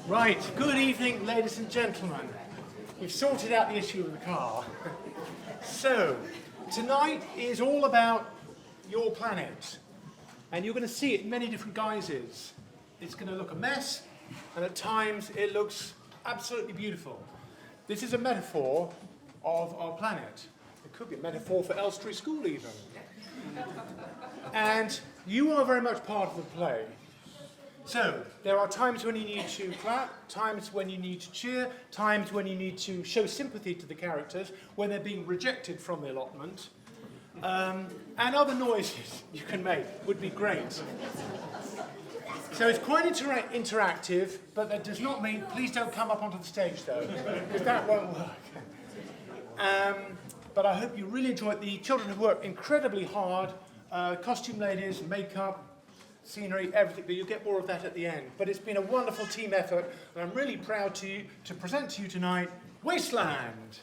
Right, good evening, ladies and gentlemen. We've sorted out the issue of the car. So, tonight is all about your planet. And you're going to see it in many different guises. It's going to look a mess, and at times it looks absolutely beautiful. This is a metaphor of our planet. It could be a metaphor for Elstree School even. And you are very much part of the play. So, there are times when you need to clap, times when you need to cheer, times when you need to show sympathy to the characters when they're being rejected from the allotment. And other noises you can make would be great. So it's quite interactive, but that does not mean, please don't come up onto the stage though, because that won't work. But I hope you really enjoy it. The children have worked incredibly hard, costume ladies, makeup, scenery, everything, but you'll get more of that at the end. But it's been a wonderful team effort, and I'm really proud to present to you tonight, Wasteland.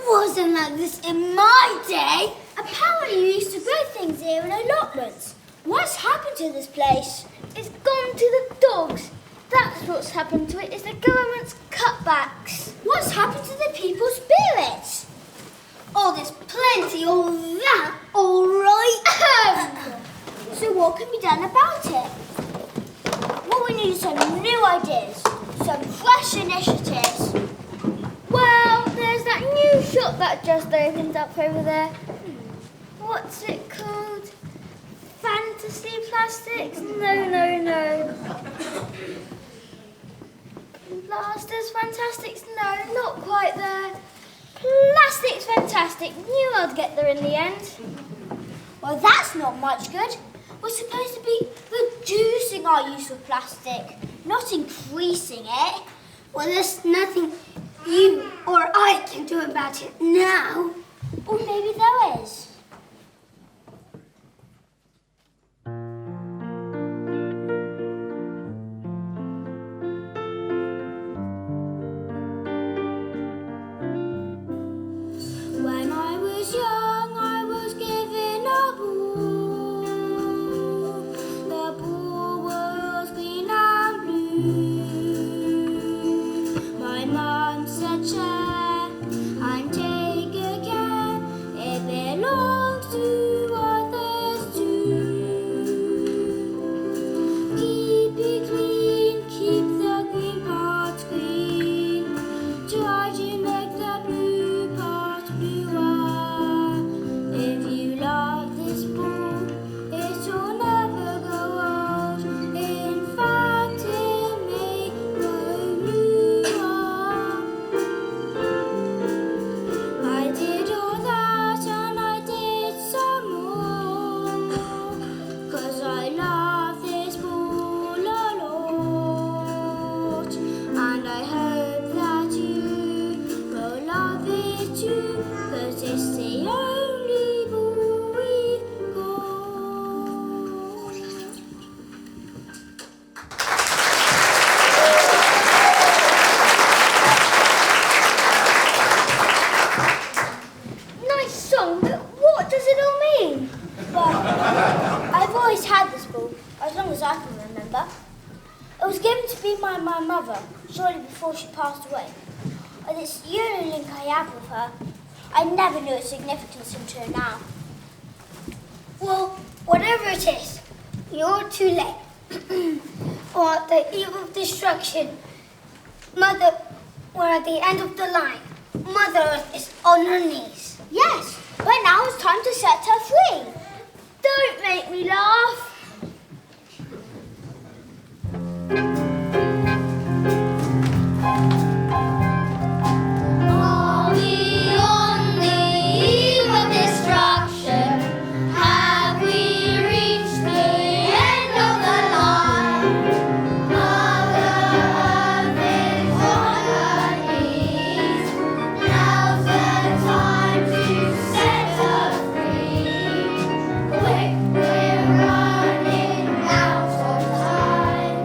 Wasn't like this in my day. Apparently you used to grow things here in allotments. What's happened to this place? It's gone to the dogs. That's what's happened to it, is the government's cutbacks. What's happened to the people's spirits? Oh, there's plenty of that, all right. So what can be done about it? Well, we need some new ideas, some fresh initiatives. Well, there's that new shop that just opened up over there. What's it called? Fantasy Plastics? No. Blasters Fantastics? No, not quite there. Plastics Fantastic. Knew I'd get there in the end. Well, that's not much good. We're supposed to be reducing our use of plastic, not increasing it. Well, there's nothing you or I can do about it now. Or maybe there is. When I was young, I was given a ball. The ball was green and blue. My mum said, share and take again. It belongs to others too. Keep it clean, keep the green parts green. Try to make the blue parts bluer. If you love this ball, it will never go old. In fact, it may grow newer. I did all that and I did some more. 'Cause I love this ball a lot. And I hope that you will love it too. 'Cause it's the only ball we've got. Nice song, but what does it all mean? Well, I've always had this ball, as long as I can remember. It was given to me by my mother, shortly before she passed away. And it's the only link I have with her. I never knew its significance until now. Well, whatever it is, you're too late. Or at the eve of destruction, Mother, we're at the end of the line. Mother Earth is on her knees. Yes, but now it's time to set her free. Don't make me laugh. Are we on the eve of destruction? Have we reached the end of the line? Mother Earth is on her knees. Now's the time to set her free. Quick, we're running out of time.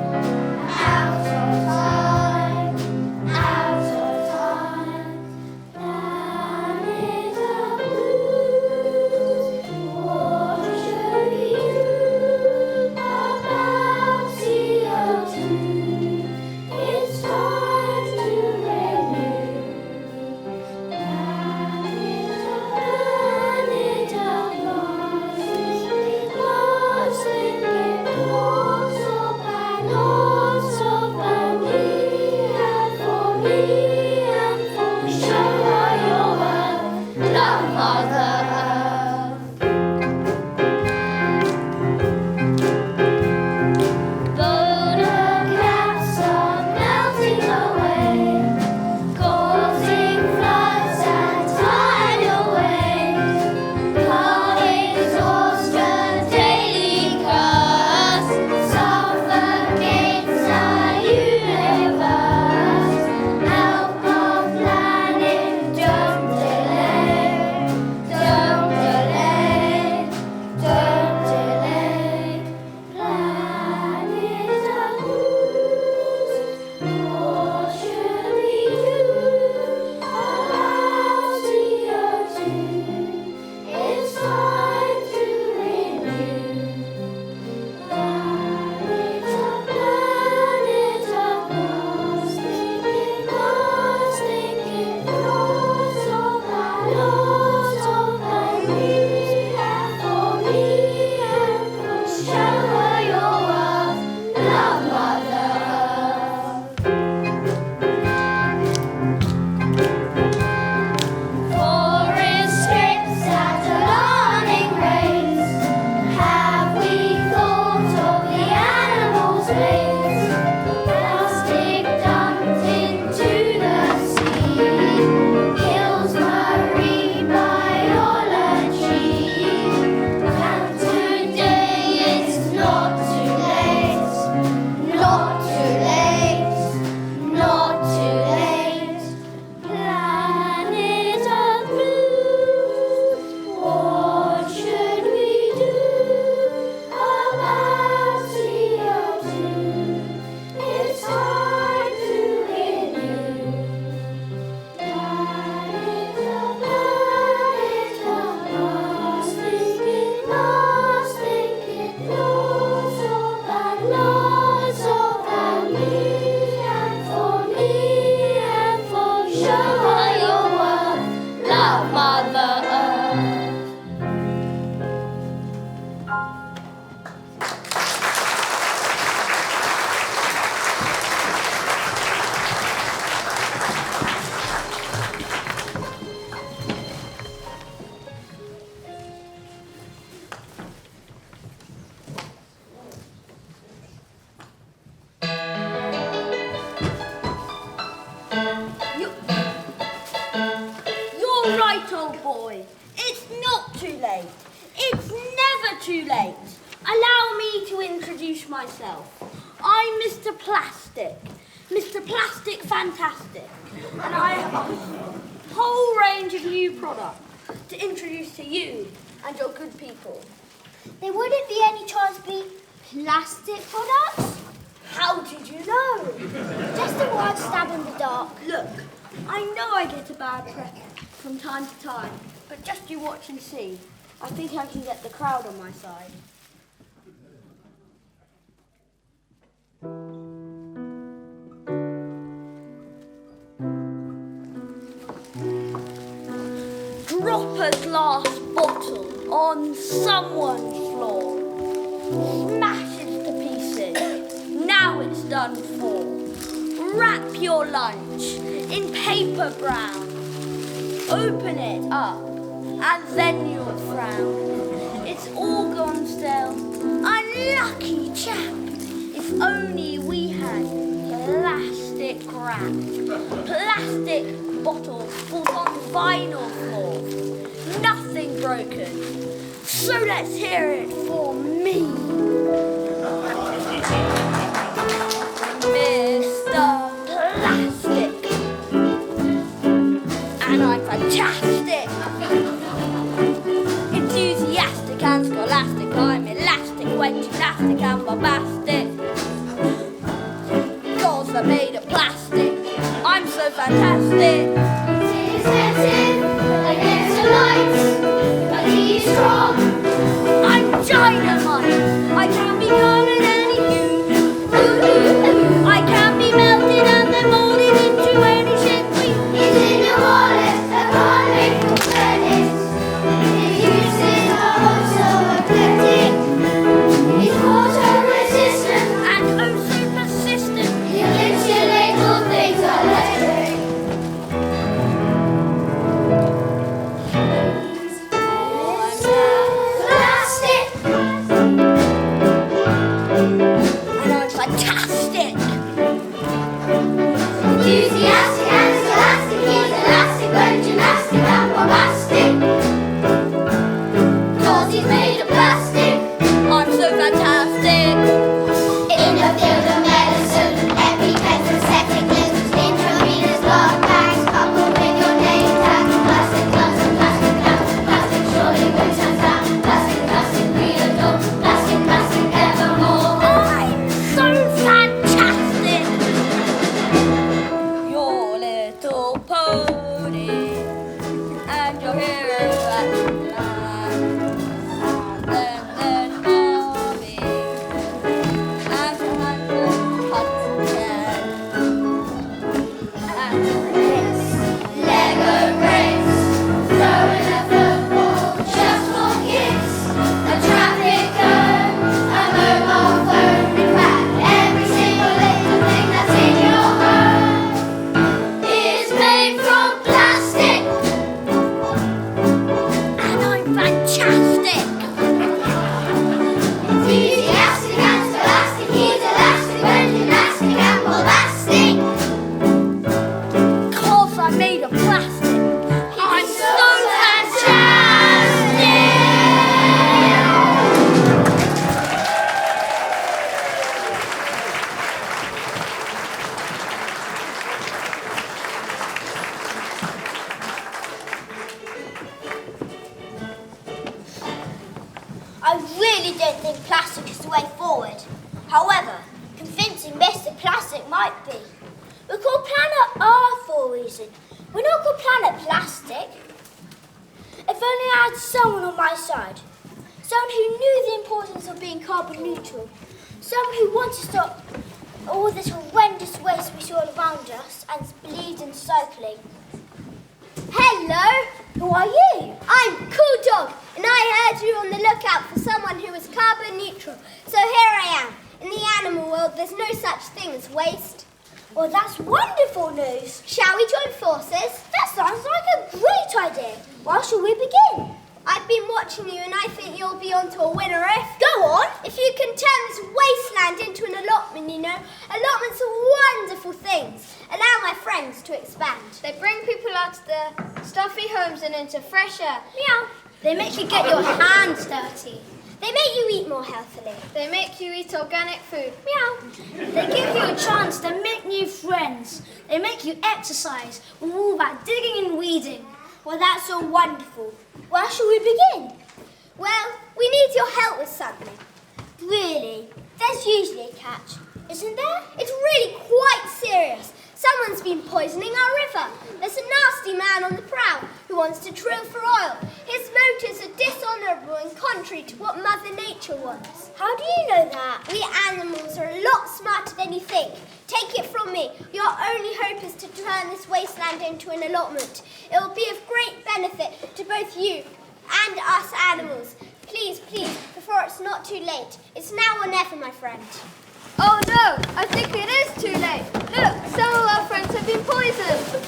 love Mother Earth. You're right, old boy. It's not too late. It's never too late. Allow me to introduce myself. I'm Mr. Plastic. Mr. Plastic Fantastic. And I have a whole range of new products to introduce to you and your good people. There wouldn't be any chance to be plastic products? How did you know? Just a wild stab in the dark. Look, I know I get a bad press from time to time, but just you watch and see. I think I can get the crowd on my side. Drop a glass bottle on someone's floor. Smash it to pieces. Now it's done for. Wrap your lunch in paper brown. Open it up, and then you'll frown. It's all gone stale. Unlucky chap. If only we had plastic wrap. Plastic bottles falls on vinyl floor. Nothing broken. So let's hear it for me. Mr. Plastic. And I'm fantastic. Enthusiastic and scholastic. I'm elastic when gymnastic and bombastic. Dolls are made of plastic. I'm so fantastic. It's expensive against the lights, but he's strong. I'm dynamite. I can be colored any hue. I can be melted and then molded into any shape we He's in your wallet, a garlic for credits. His uses are also eclectic. He's water resistant. and oh so persistent. He'll insulate all things electric. Plastic. And I'm fantastic. Enthusiastic and scholastic, he's elastic when gymnastic and bombastic. 'Cause he's made of plastic. I'm so fantastic. In the field of medicine, EpiPens, aesthetic lenses, intravenous blood bags, coupled with your name tag. Plastic gloves and plastic caps, plastic surely brings us down. Plastic, plastic we adore, plastic, plastic evermore. I'm so fantastic. Your little pony and your hero at last. And then mommy and your handsome husband. And Bricks, Lego bricks, throwing a football just for kicks. A traffic cone, a mobile phone. In fact, every single little thing that's in your home is made from plastic. and I'm fantastic. Enthusiastic and scholastic, he's elastic when gymnastic and bombastic. 'Cause I'm made of plastic. I'm so fantastic. I really don't think plastic is the way forward. However, convincing Mr. Plastic might be. We're called Planet Earth for a reason. We're not called Planet Plastic. If only I had someone on my side. Someone who knew the importance of being carbon neutral. Someone who wanted to stop all this horrendous waste we saw around us and believed in cycling. Hello! Who are you? I'm Cool Dog, and I heard you on the lookout for someone who was carbon neutral. So here I am. In the animal world, there's no such thing as waste. Well, that's wonderful news. Shall we join forces? That sounds like a great idea. Where shall we begin? I've been watching you, and I think you'll be onto a winner if... Go on. If you can turn this wasteland into an allotment, you know. Allotments are wonderful things. Allow my friends to expand. They bring people out of their stuffy homes and into fresh air. Meow. They make you get your hands dirty. They make you eat more healthily. They make you eat organic food. Meow. They give you a chance to make new friends. They make you exercise. We're all about digging and weeding. Well, that's all wonderful. Where shall we begin? Well, we need your help with something. Really? There's usually a catch. Isn't there? It's really quite serious. Someone's been poisoning our river. There's a nasty man on the prowl who wants to drill for oil. His motives are dishonourable and contrary to what Mother Nature wants. How do you know that? We animals are a lot smarter than you think. Take it from me. Your only hope is to turn this wasteland into an allotment. It will be of great benefit to both you and us animals. Please, please, before it's not too late. It's now or never, my friend. Oh no, I think it is too late. Look, some of our friends have been poisoned.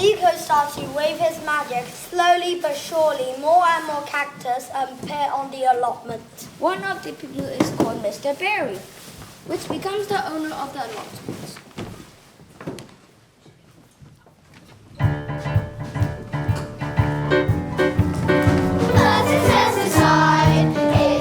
Zico starts to wave his magic. Slowly but surely, more and more cactus appear on the allotment. One of the people is called Mr. Berry, which becomes the owner of the allotment. Aside,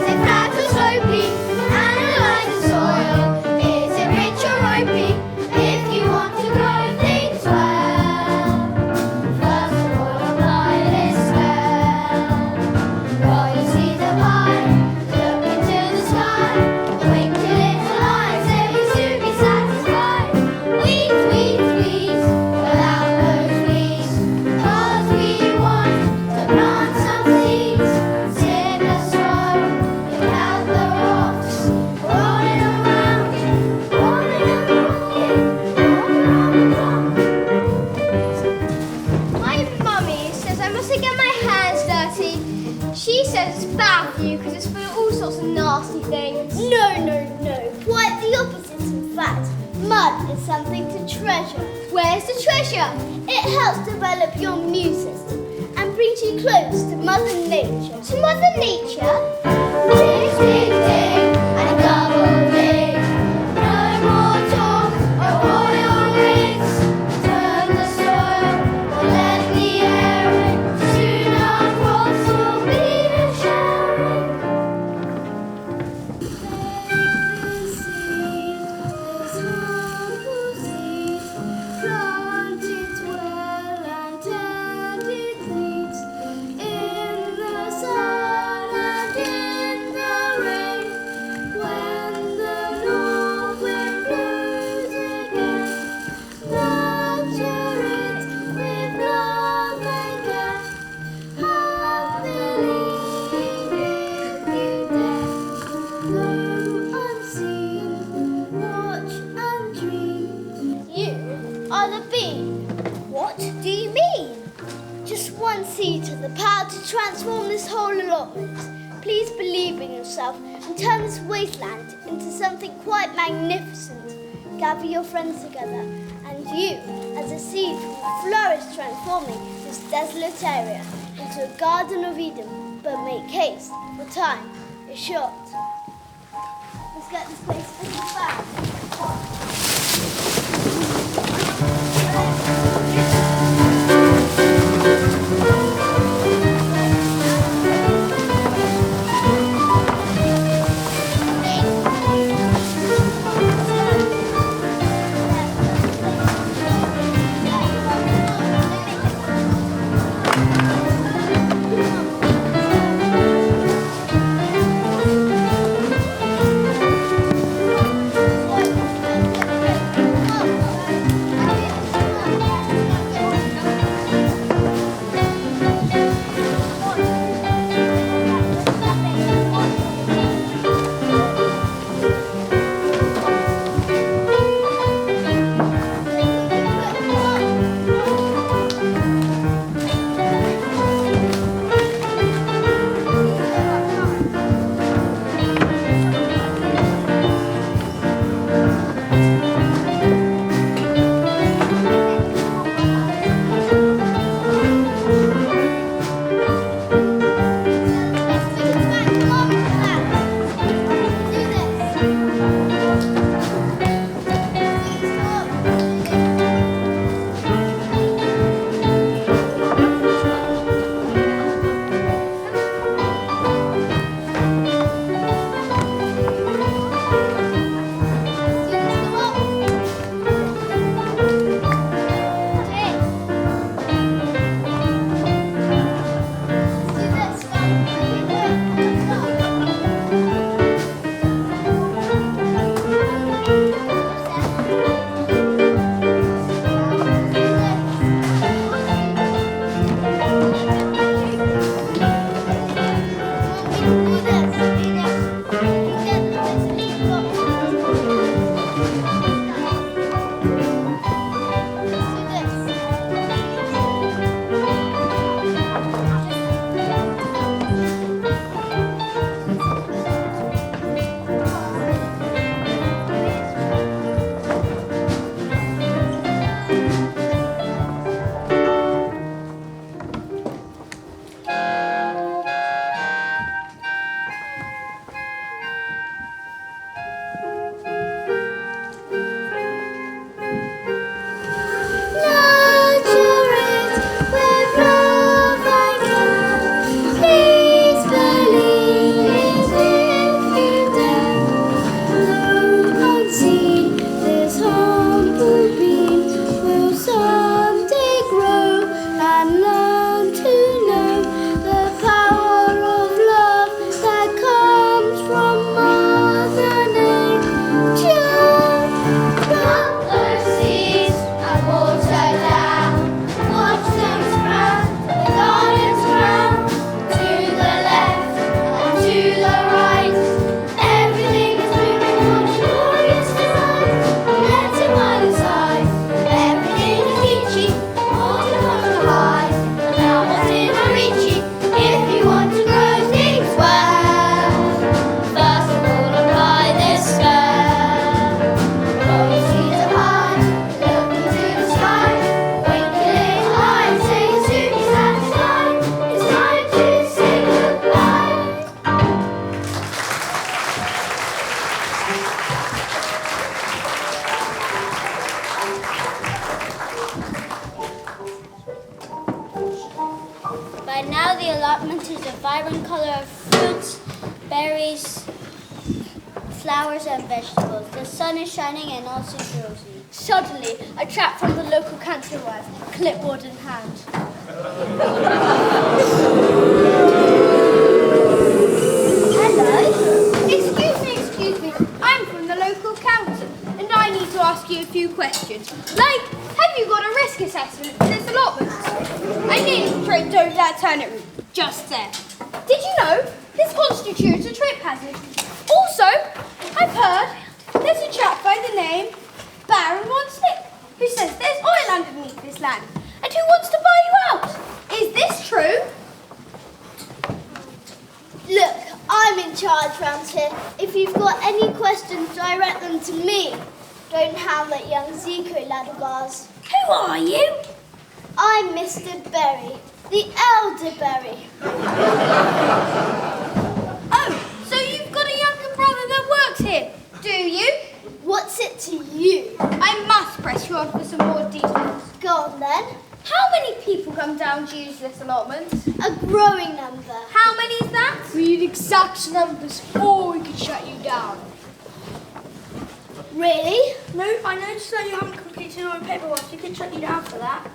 says it's bad for you because it's full of all sorts of nasty things. No, quite the opposite in fact. Mud is something to treasure. Where's the treasure? It helps develop your immune system and brings you close to Mother Nature. To Mother Nature? Ding, ding, ding, and double ding. No more talk of oil rigs. Turn the soil or let the air in. Soon our crops will be a sharing. Take this seed, this humble seed. Plant it well and tend its needs. In the sun and in the rain. When the north wind blows again, nurture it with love and care. Have believing with you dare. Though unseen, watch and dream. You are the bee. What do you mean? Just one seed to the power to transform this whole allotment. Please believe in yourself and turn this wasteland into something quite magnificent. Gather your friends together, and you, as a seed, will flourish, transforming this desolate area into a garden of Eden. But make haste, for time is short. Let's get this place fixed back. vibrant colour of fruits, berries, flowers and vegetables. The sun is shining and all seems rosy. Suddenly, a chap from the local council arrived, clipboard in hand. Hello. Excuse me. I'm from the local council, and I need to ask you a few questions. Like, have you got a risk assessment for this allotment? I nearly tripped over that turnip root just there. Did you know this constitutes a trip hazard? Also, I've heard there's a chap by the name Baron Von Slick who says there's oil underneath this land and who wants to buy you out. Is this true? Look, I'm in charge round here. If you've got any questions, direct them to me. Don't hound that young Zico lad of ours. Who are you? I'm Mr. Berry, the elderberry. Oh, so you've got a younger brother that works here, do you? What's it to you? I must press you on for some more details. Go on then. How many people come down to use this allotment? A growing number. How many is that? We need exact numbers or we could shut you down. Really? No, I noticed that you haven't completed all the paperwork. You can shut you down for that.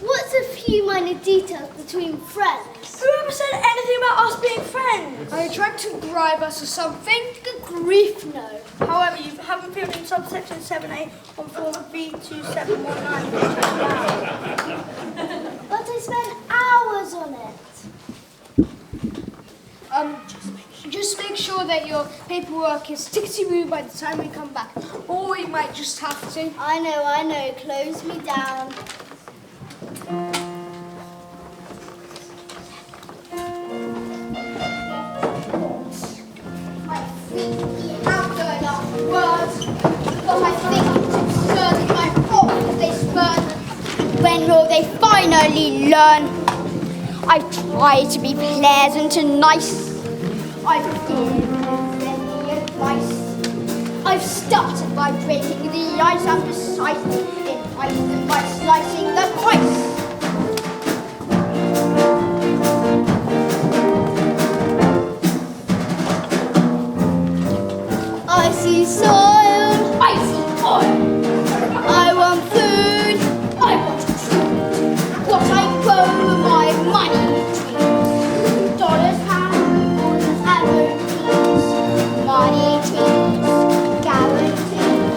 What's a few minor details between friends? Whoever said anything about us being friends? Are you trying to bribe us or something? Good grief, no. However, you haven't filled in subsection 7A on form B2719. But I spent hours on it. Just make sure that your paperwork is tickety-boo by the time we come back. Or we might just have to. I know. Close me down. My feet out going after words, but I think it's absurd in my fault that they spurn. When will they finally learn? I've tried to be pleasant and nice. I've given them the advice. I've started by breaking the ice and precisely enticed them by slicing the price. I see soil. I see oil. I want food. I want to choose what I grow with my money trees. Dollars, pounds, arrow trees, money trees, guarantees.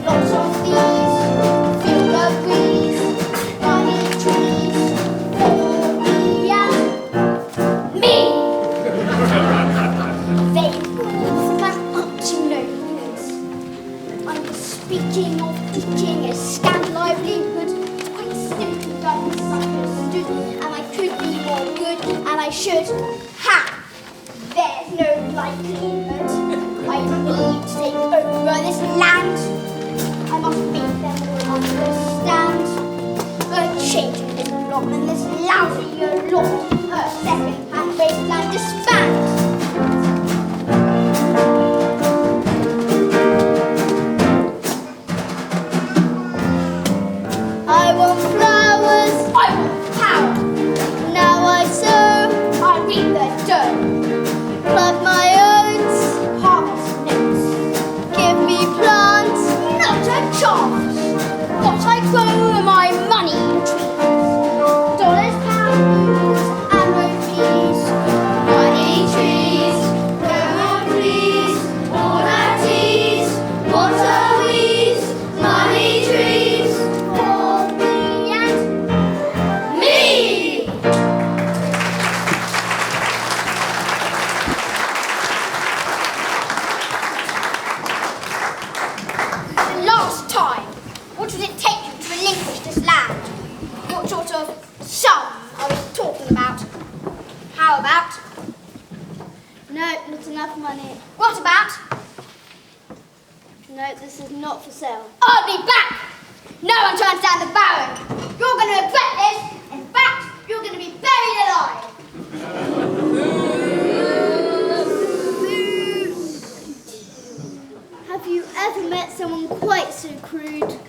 Lots of these, feel the breeze. Money trees for me and me. They all stand up to no good. I'm speaking of teaching a scant livelihood. Quite simply misunderstood, and I could be more good, and I should. Ha! There's no likelihood. I need to take over this land. I must make them all understand. A change in this allotment, this lousy allotment, a second-hand wasteland disband. I want flowers. I want power. Now I sow. I reap the dough. Plant my oats. Harvest notes. Give me plants. Not a chance. What I grow are my money trees. Dollars, pounds, and rupees. Money trees. Go on, please. All that is. What are these? Money trees. For me and me. Last time, what would it take you to relinquish this land? What sort of sum are we talking about? How about? No, not enough money. What about? No, this is not for sale. I'll be back! No one turns down the Baron! You're going to regret this! In fact, you're going to be buried alive! Have you ever met someone quite so crude?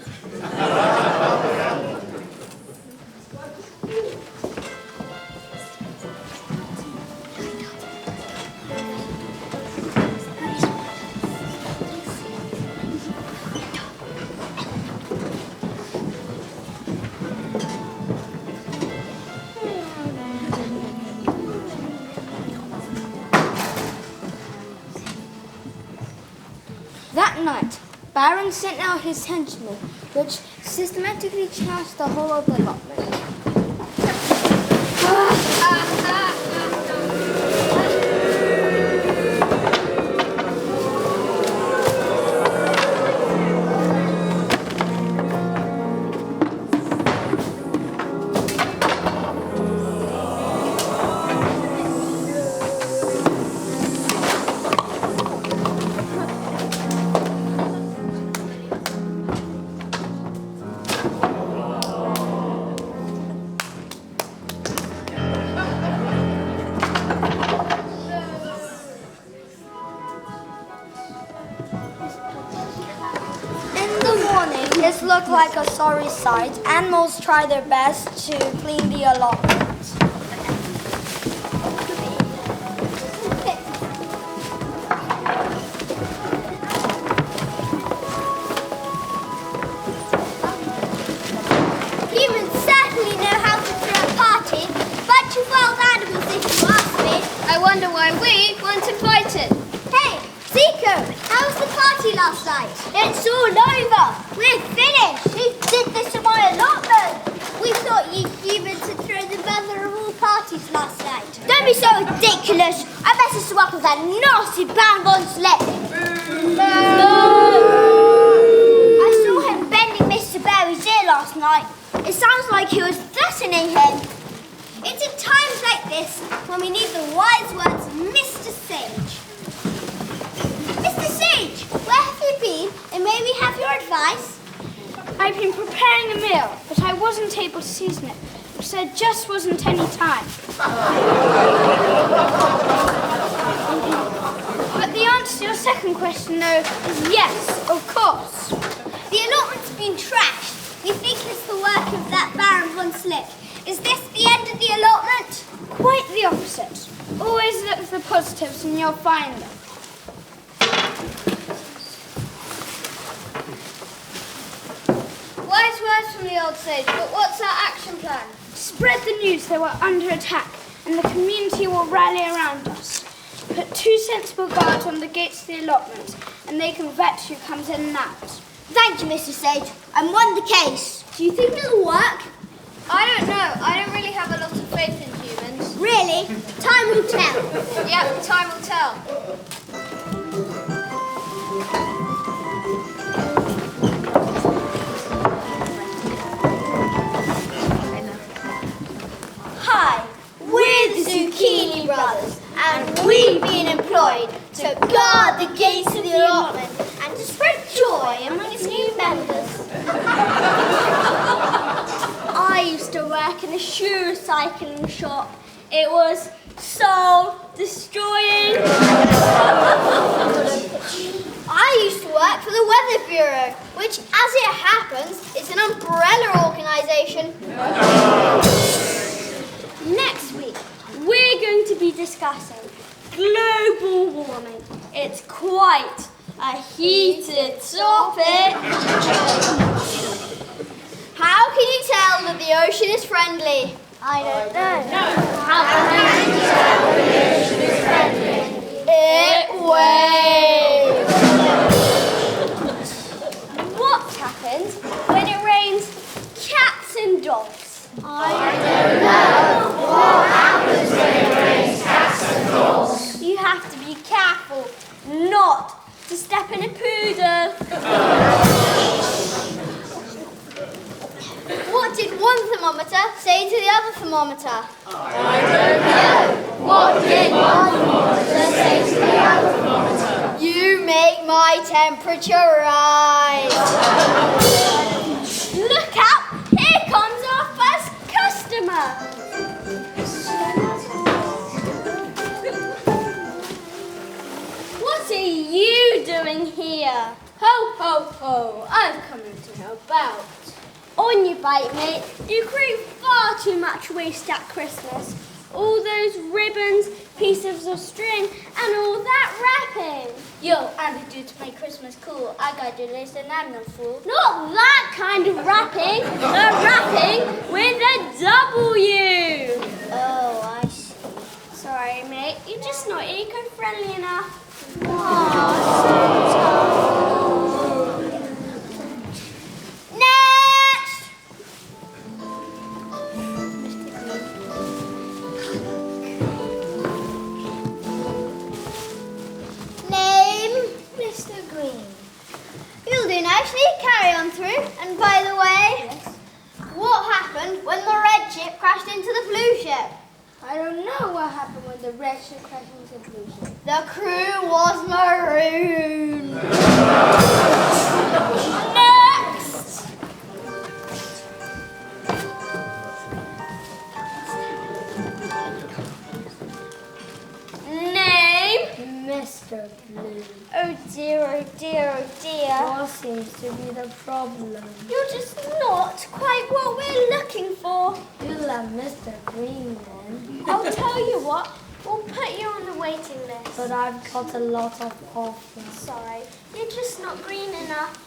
night, Baron sent out his henchmen, which systematically charged the whole of the allotment. This looked like a sorry sight. Animals try their best to clean the allotment. Humans certainly know how to throw a party. Bunch of wild animals, if you ask me. I wonder why we weren't invited. Hey, Zico, how was the party last night? It's all over. We're finished. Who did this to my allotment? We thought you humans had thrown the mother of all parties last night. Don't be so ridiculous. I messaged you up with that nasty band on slip. I saw him bending Mr. Barry's ear last night. It sounds like he was threatening him. It's in times like this when we need the wise words of Mr. Sage. Mr. Sage, where have you been? And may we have your advice? I've been preparing a meal, but I wasn't able to season it, because there just wasn't any time. But the answer to your second question, though, is yes, of course. The allotment's been trashed. We think it's the work of that Baron von Slick. Is this the end of the allotment? Quite the opposite. Always look for the positives and you'll find them. Wise words from the old sage, but what's our action plan? Spread the news that we're under attack and the community will rally around us. Put 2 sensible guards on the gates of the allotment and they can vet who comes in and out. Thank you, Mr. Sage. I'm on the case. Do you think it'll work? I don't know. I don't really have a lot of faith in humans. Really? Time will tell. Yep, time will tell. Hi, we're the Zucchini Brothers, and we've been employed to guard the gates of the allotment and to spread joy among its new members. I used to work in a shoe recycling shop. It was so destroying. I used to work for the Weather Bureau, which, as it happens, is an umbrella organisation. Next week, we're going to be discussing global warming. It's quite a heated topic. How can you tell that the ocean is friendly? I don't know. How can you tell that the ocean is friendly? It waves. What happens when it rains cats and dogs? I don't know. What happens when it rains cats and dogs? You have to be careful not to step in a poodle. What did one thermometer say to the other thermometer? I don't know. What did one thermometer say to the other thermometer? You make my temperature rise. Look out! Here comes our first customer. What are you doing here? Ho, ho, ho. I've come in to help out. On your bite, mate. You create far too much waste at Christmas. All those ribbons, pieces of string, and all that wrapping. Yo, and to make Christmas cool, I gotta do this and I'm no fool. Not that kind of wrapping. The wrapping with a W. Oh, I see. Sorry, mate. You're just not eco-friendly enough. Oh, so tough. ship? I don't know what happened when the wreckage crashed into the blue ship. The crew was marooned. Next! Name? Mr. Blue, Oh dear, oh dear, oh dear. what seems to be the problem? You're just not quite what we're looking for. You love Mr. Green then, I'll tell you what, we'll put you on the waiting list. but I've got a lot of offers. Sorry, you're just not green enough.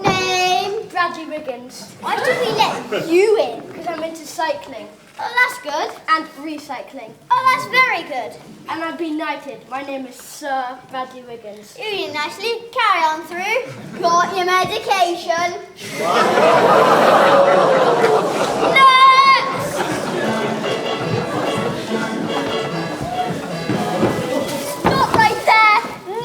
Name? Bradley Wiggins. Why did we let you in? Because I'm into cycling Oh, that's good. and recycling. Oh, that's very good. And I've been knighted. My name is Sir Bradley Wiggins. You did nicely. Carry on through. Got your medication. Next! Stop right there.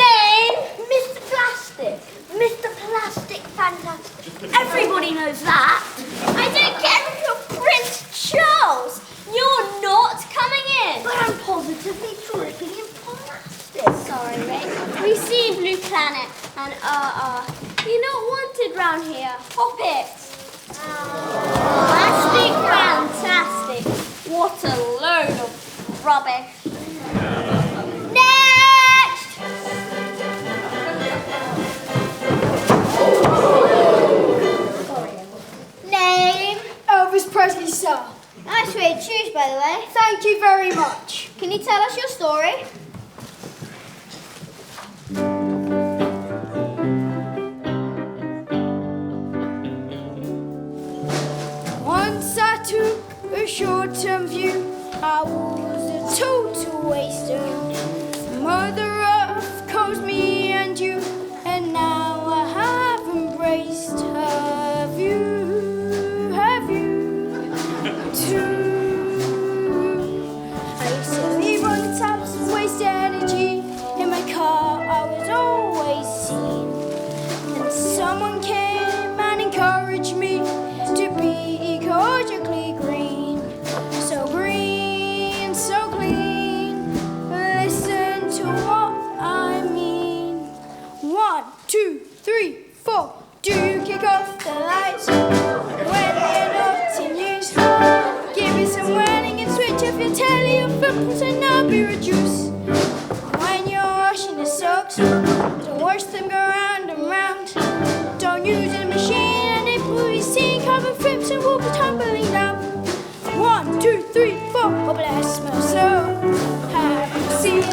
Name? Mr. Plastic. Mr. Plastic Fantastic. Everybody knows that. I don't care if you're Prince Charles. You're not coming in. But I'm positively dripping in plastic. Sorry, Rick. We see Blue Planet and you're not wanted round here. Hop it. Plastic fantastic. What a load of rubbish. Next! Name? Elvis Presley, sir. Nice way to choose, by the way. Thank you very much. Can you tell us your story? Once I took a short-term view, I was a total waster. Mother Earth caused me and you, and now I have embraced her view. Have you too? I used to leave on taps and waste energy. In my car, I was always seen. And someone came and encouraged me to be ecologically green. So green, so clean. Listen to what I mean. 1, 2, 3, 4. Do you kick off the lights when you're not in use? Give me some warning and switch off your telly or footprints and I'll be reduced. When you're washing the socks, don't watch them go round and round. Don't use a machine and it will be seen carbon flips and will be tumbling down. 1, 2, 3, 4. Oh bless my soul. Have you seen a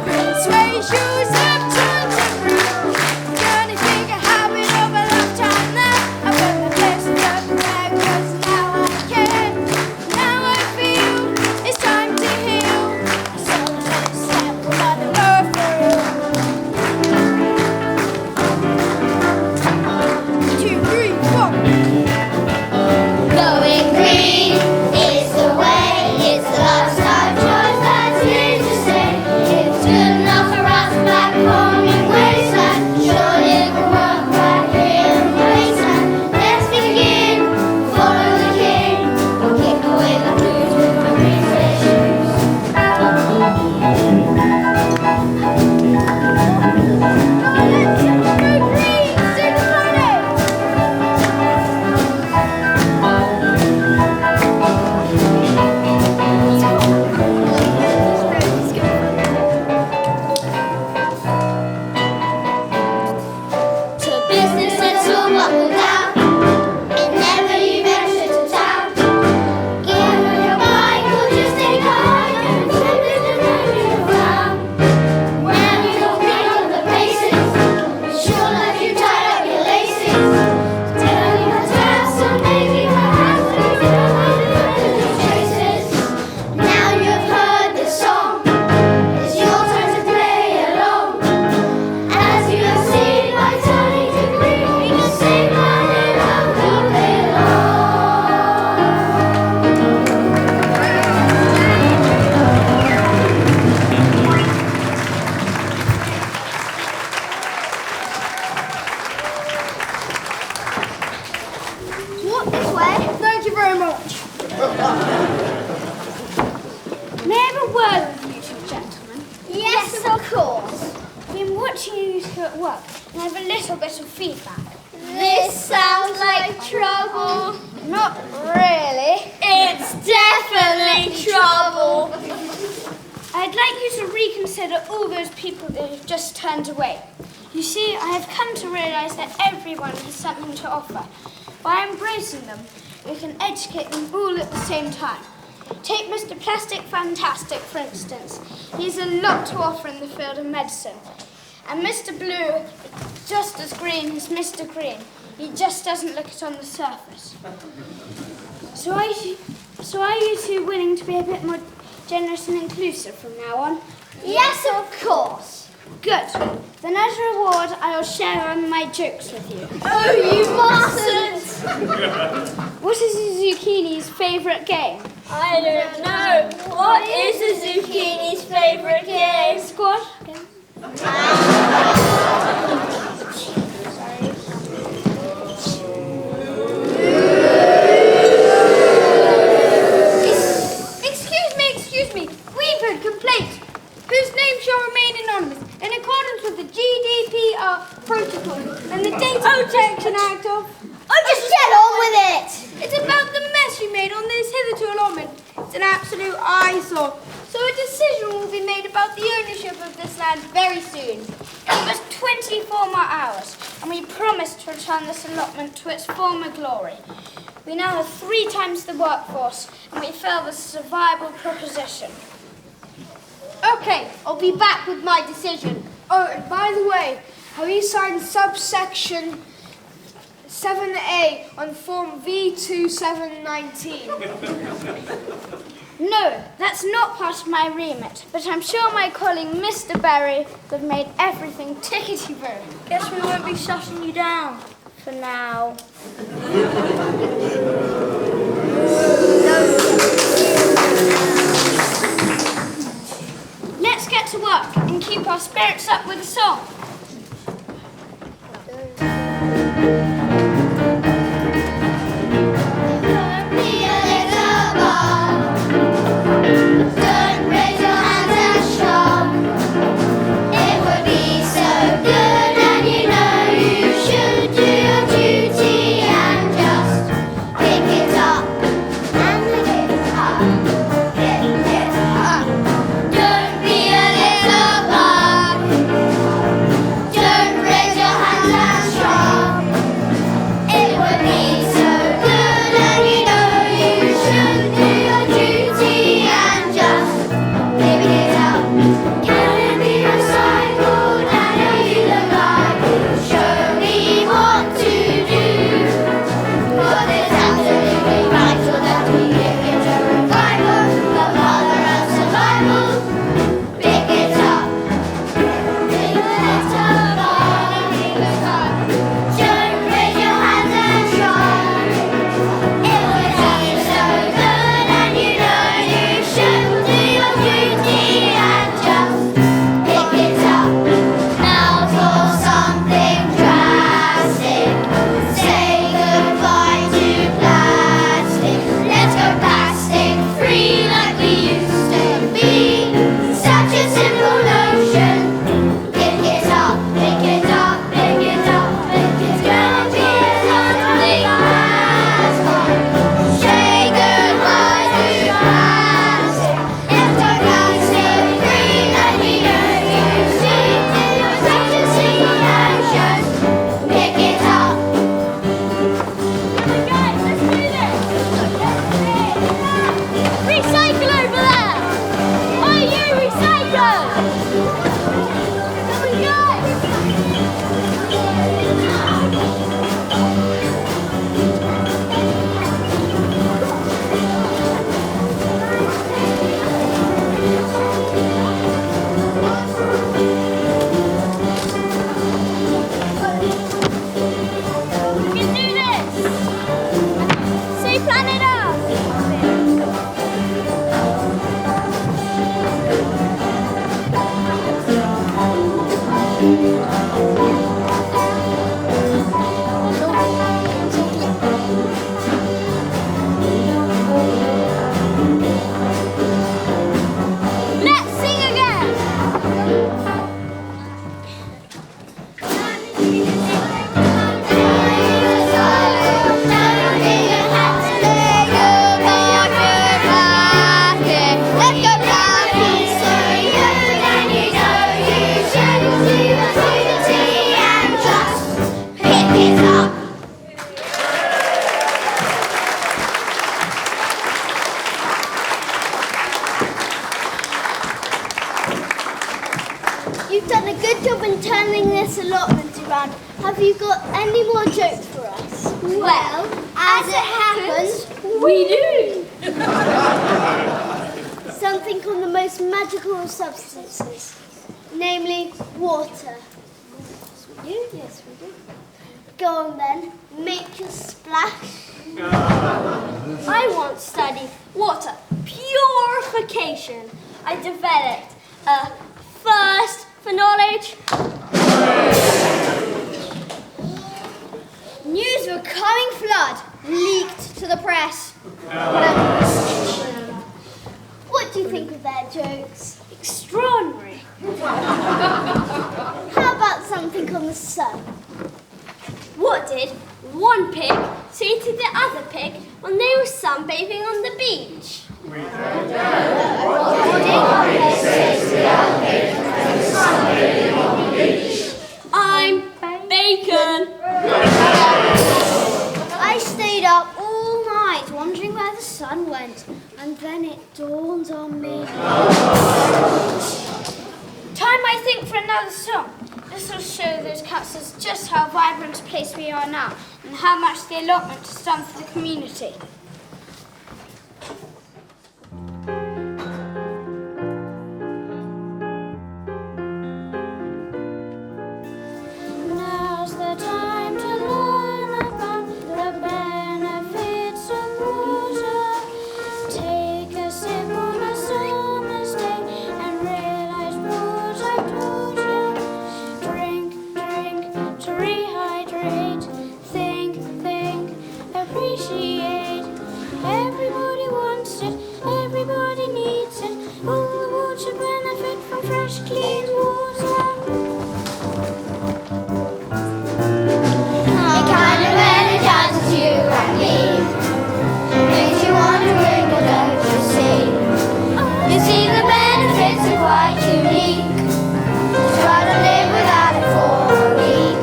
green suede shoes up to the ground? Gonna take a habit of a lifetime now. I put my blessings up the bag 'cause now I can. Now I feel it's time to heal. So let's step by the earth for real. to at work and have a little bit of feedback. This sounds like trouble. Not really. It's definitely trouble. I'd like you to reconsider all those people that you've just turned away. You see, I have come to realise that everyone has something to offer. By embracing them, we can educate them all at the same time. Take Mr. Plastic Fantastic, for instance. He has a lot to offer in the field of medicine. And Mr. Blue is just as green as Mr. Green. He just doesn't look it on the surface. So are you two willing to be a bit more generous and inclusive from now on? Yes, of course. Good. Then as a reward, I will share one of my jokes with you. Oh, you mustn't. What is a zucchini's favourite game? I don't know. What is a zucchini's favourite game? Squash? Excuse me. We've heard complaints. Whose name shall remain anonymous in accordance with the GDPR protocol and the Data Protection Act of... Just get on with it. It's about the mess you made on this hitherto allotment. It's an absolute eyesore. So a decision will be made about the ownership of this land very soon. Give us 24 more hours, and we promise to return this allotment to its former glory. We now have 3 times the workforce, and we feel this is a viable proposition. Okay, I'll be back with my decision. Oh, and by the way, have you signed subsection 7A on form V2719? No, that's not part of my remit, but I'm sure my colleague Mr. Berry would have made everything tickety-boo. Guess we won't be shutting you down for now. Let's get to work and keep our spirits up with a song. doing this allotment around, have you got any more jokes for us? Well, as it happens, We do. Something on the most magical of substances, namely water. Yes, we do. Yes, we do. Go on then, make your splash. I once studied water purification. I developed a thirst for knowledge. News of a coming flood leaked to the press. What do you think of their jokes? Extraordinary. How about something on the sun? What did one pig say to the other pig when they were sunbathing on the beach? I'm bacon. I stayed up all night wondering where the sun went, and then it dawned on me. Time, I think, for another song. This will show those castles just how vibrant a place we are now and how much the allotment has done for the community. Now's the time to learn about the benefits of water. Take a sip on a summer's day and realize what I've told you. Drink, drink to rehydrate. Think, think, appreciate. Everybody wants it, everybody needs it. All the water benefit from fresh, clean water. It kind of energizes you and me. Makes you want to drink, or don't you see? You see the benefits are quite unique. Try to live without it for a week.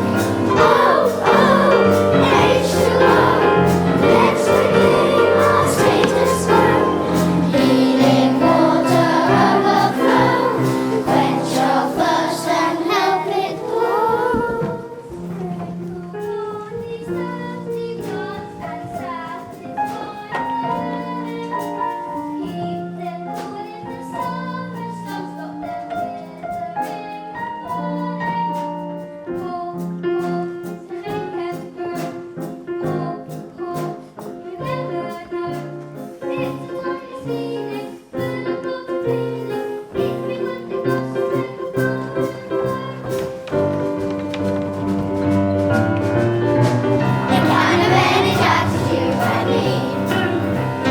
Oh, H2O. Let's regain our status quo. Healing water overflow. Quench your thirst and help it grow. It kind of energizes you and me.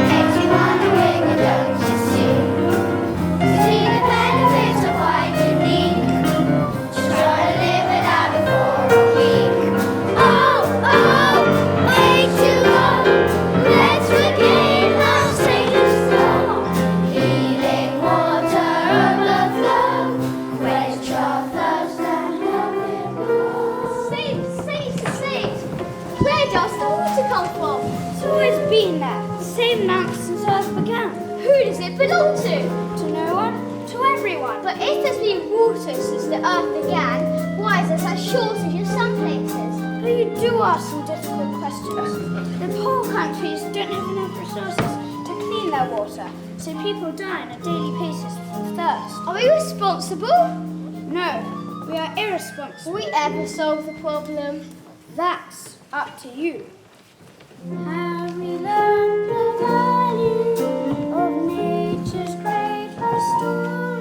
Makes you want to wake up, don't you see? You see the benefits are quite unique. Just try to live without it for a week. Oh, H2O. Let's regain our status quo. Healing water overflow. Quench your thirst and help it grow. Safe. Where does the water come from? It's always been there, same amount since Earth began. Who does it belong to? To no one, to everyone. But if there's been water since the earth began, why is there such shortage in some places? But you do ask some difficult questions. The poor countries don't have enough resources to clean their water, so people die on a daily basis from thirst. Are we responsible? No, we are irresponsible. Will we ever solve the problem? That's up to you. Have we learned the value of nature's great restorers?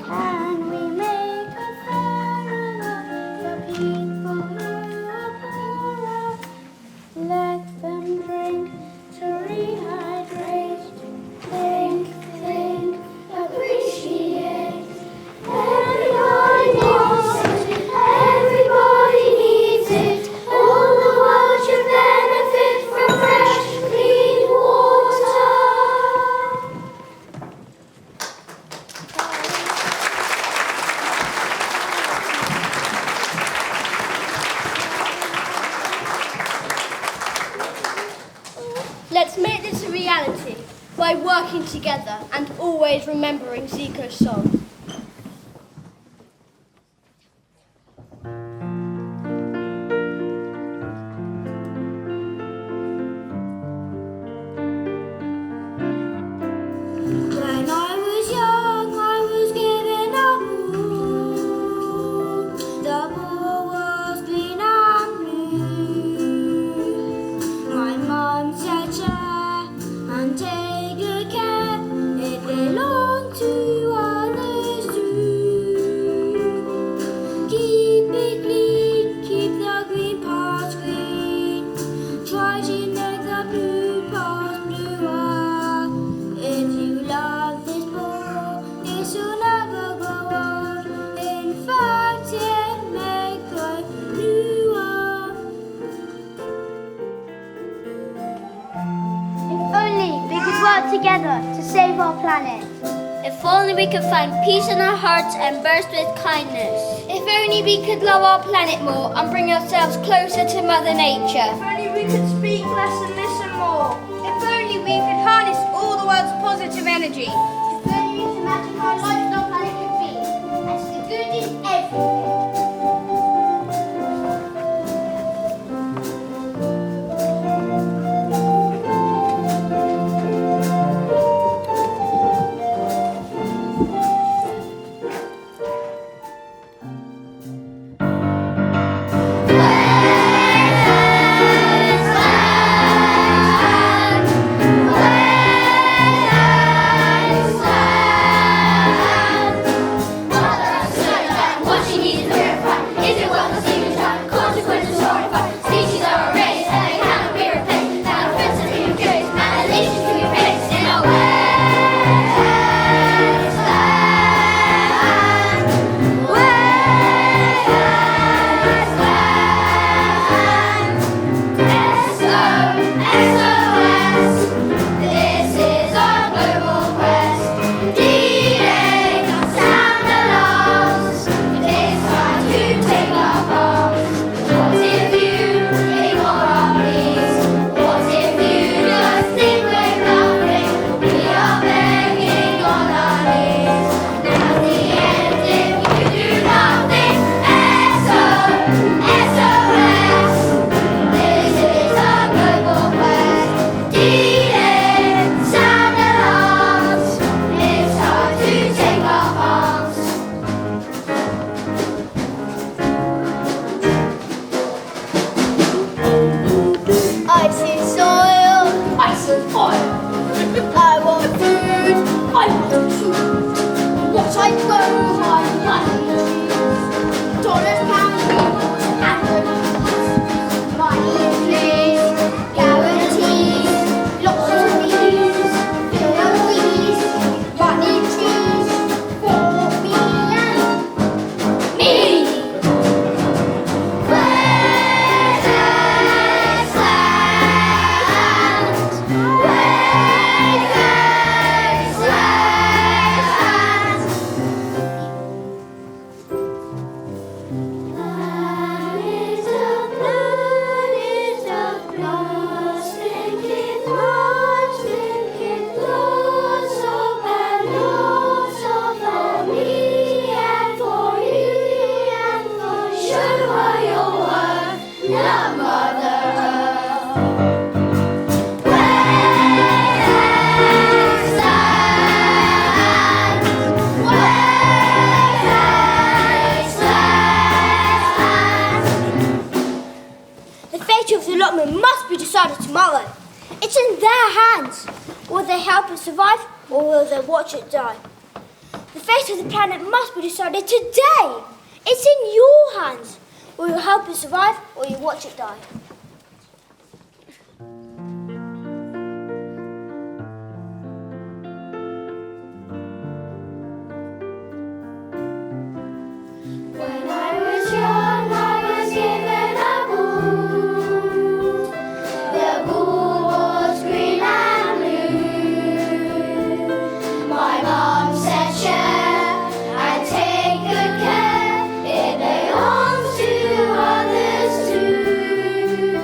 Can we make a fairer world for people who are poorer? Let them drink to rehydrate. Think, appreciate. Everybody wants it, everybody needs it. All the world should benefit from fresh, clean water. Let's make this a reality by working together and always remembering Zico's song. together to save our planet. If only we could find peace in our hearts and burst with kindness. If only we could love our planet more and bring ourselves closer to Mother Nature. If only we could speak less and listen more. If only we could harness all the world's positive energy. If only we could imagine how a lifestyle planet could be, and see the good in everything. Tomorrow. It's in their hands. Will they help it survive, or will they watch it die? The fate of the planet must be decided today. It's in your hands. Will you help it survive, or will you watch it die? When I was young, I was given a bull. The bull was green and blue. My mom said, share and take good care. It belongs to others too.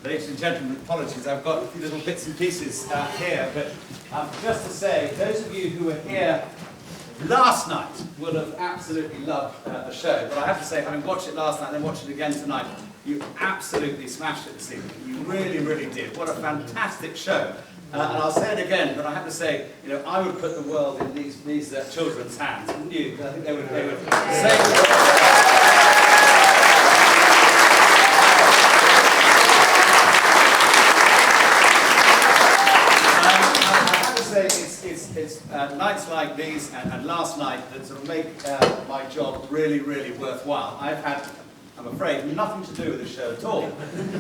Ladies and gentlemen, apologies, I've got a few little bits and pieces here, but just to say, those of you who were here last night will have absolutely loved the show, but I have to say, having watched it last night and then watched it again tonight, you absolutely smashed it this evening. You really, really did. What a fantastic show. And I'll say it again, but I have to say, you know, I would put the world in these children's hands, wouldn't you? I think they would save the world. It's nights like these and last night that sort of make my job really, really worthwhile. I've had, I'm afraid, nothing to do with the show at all,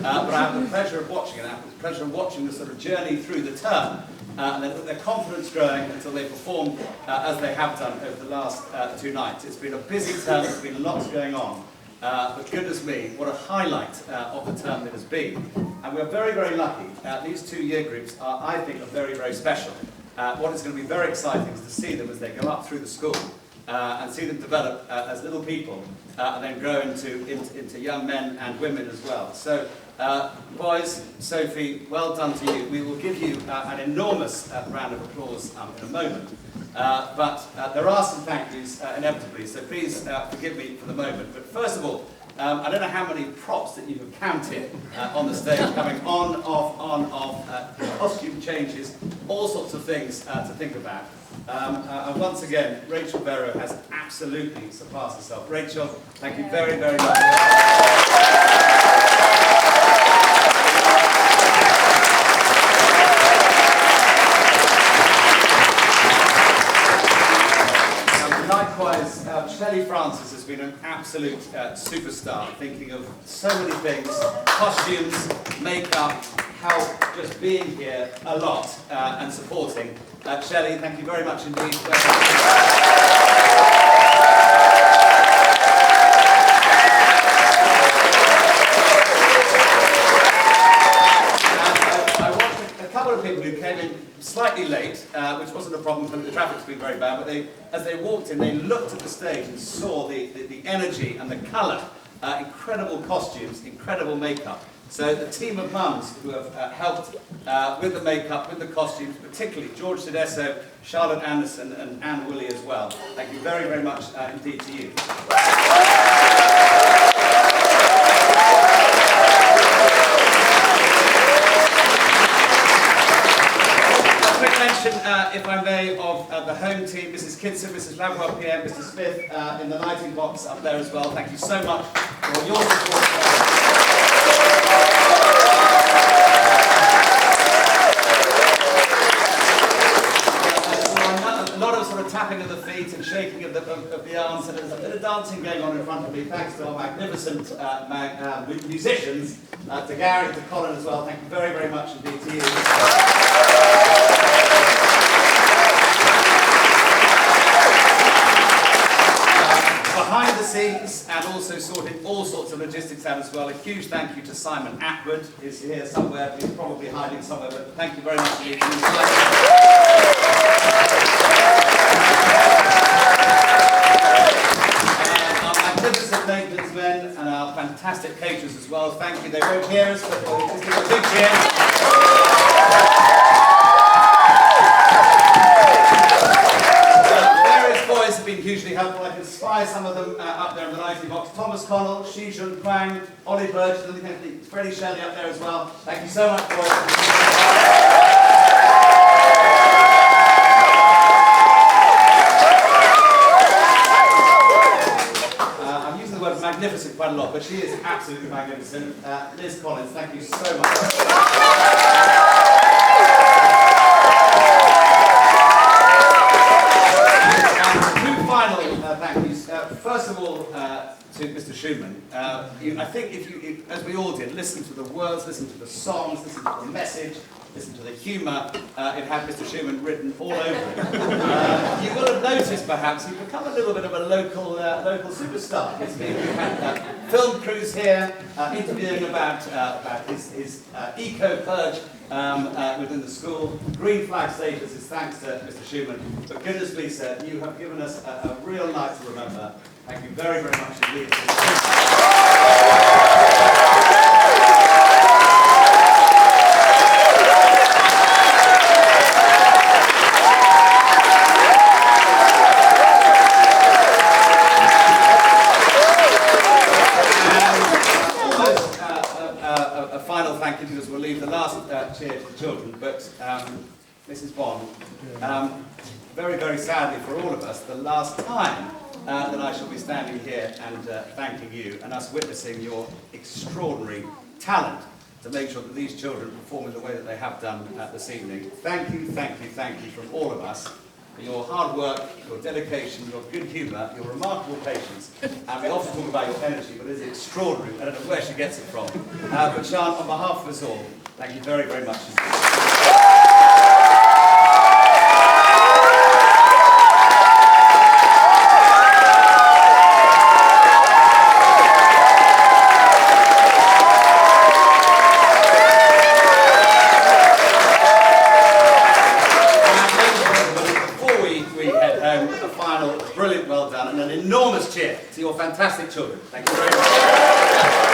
but I have the pleasure of watching it. I have the pleasure of watching the sort of journey through the term, and their confidence growing until they perform as they have done over the last 2 nights. It's been a busy term, there's been lots going on, but goodness me, what a highlight of the term it has been. And we're very, very lucky. These 2 year groups are, I think, are very, very special. What is going to be very exciting is to see them as they go up through the school and see them develop as little people and then grow into young men and women as well. So, boys, Sophie, well done to you. We will give you an enormous round of applause in a moment. But there are some thank yous inevitably, so please forgive me for the moment. But first of all, I don't know how many props that you have counted on the stage, coming on, off, costume changes, all sorts of things to think about. And once again, Rachel Barrow has absolutely surpassed herself. Rachel, thank you very, very much. Likewise, Shelley Francis has been an absolute superstar, thinking of so many things, costumes, makeup, help, just being here a lot and supporting. Shelley, thank you very much indeed. I watched a couple of people who came in slightly late, which wasn't a problem because the traffic's been very bad, but as they walked in, they looked at the stage and saw the energy and the colour, incredible costumes, incredible makeup. So the team of mums who have helped with the makeup, with the costumes, particularly George Tedesco, Charlotte Anderson and Anne Woolley as well. Thank you very, very much indeed to you. If I may, of the home team, Mrs. Kidson, Mrs. Lavwell PM, Mr. Smith in the lighting box up there as well. Thank you so much for your support. A lot of sort of tapping of the feet and shaking of the arms, and there's a bit of dancing going on in front of me, thanks to our magnificent musicians, to Gary, to Colin as well. Thank you very, very much indeed to you. Behind the scenes and also sorting all sorts of logistics out as well. A huge thank you to Simon Atwood, who's here somewhere, he's probably hiding somewhere, but thank you very much indeed. Our magnificent maintenance men and our fantastic caterers as well. Thank you. They won't hear us, but just give a big cheer. Have been hugely helpful. I can spy some of them up there in the lighting box. Thomas Connell, Shi Jun Kwang, Ollie Birch, Freddie Shelley up there as well. Thank you so much for it. I'm using the word magnificent quite a lot, but she is absolutely magnificent. Liz Collins, thank you so much. Thank you. First of all, to Mr. Schumann, I think if you, as we all did, listen to the words, listen to the songs, listen to the message, listen to the humour, it had Mr. Schumann written all over it. You will have noticed, perhaps, he's become a little bit of a local superstar. We've had film crews here interviewing about his eco-purge within the school. Green flag status is thanks to Mr. Schumann. But goodness me, sir, you have given us a real night to remember. Thank you very, very much indeed. cheer to the children, but Mrs. Bond, very, very sadly for all of us, the last time that I shall be standing here and thanking you and us witnessing your extraordinary talent to make sure that these children perform in the way that they have done this evening. Thank you, thank you, thank you from all of us for your hard work, your dedication, your good humour, your remarkable patience. And we often talk about your energy, but it is extraordinary. I don't know where she gets it from. But Sian, on behalf of us all, thank you very, very much indeed. Brilliant, well done, and an enormous cheer to your fantastic children. Thank you very much.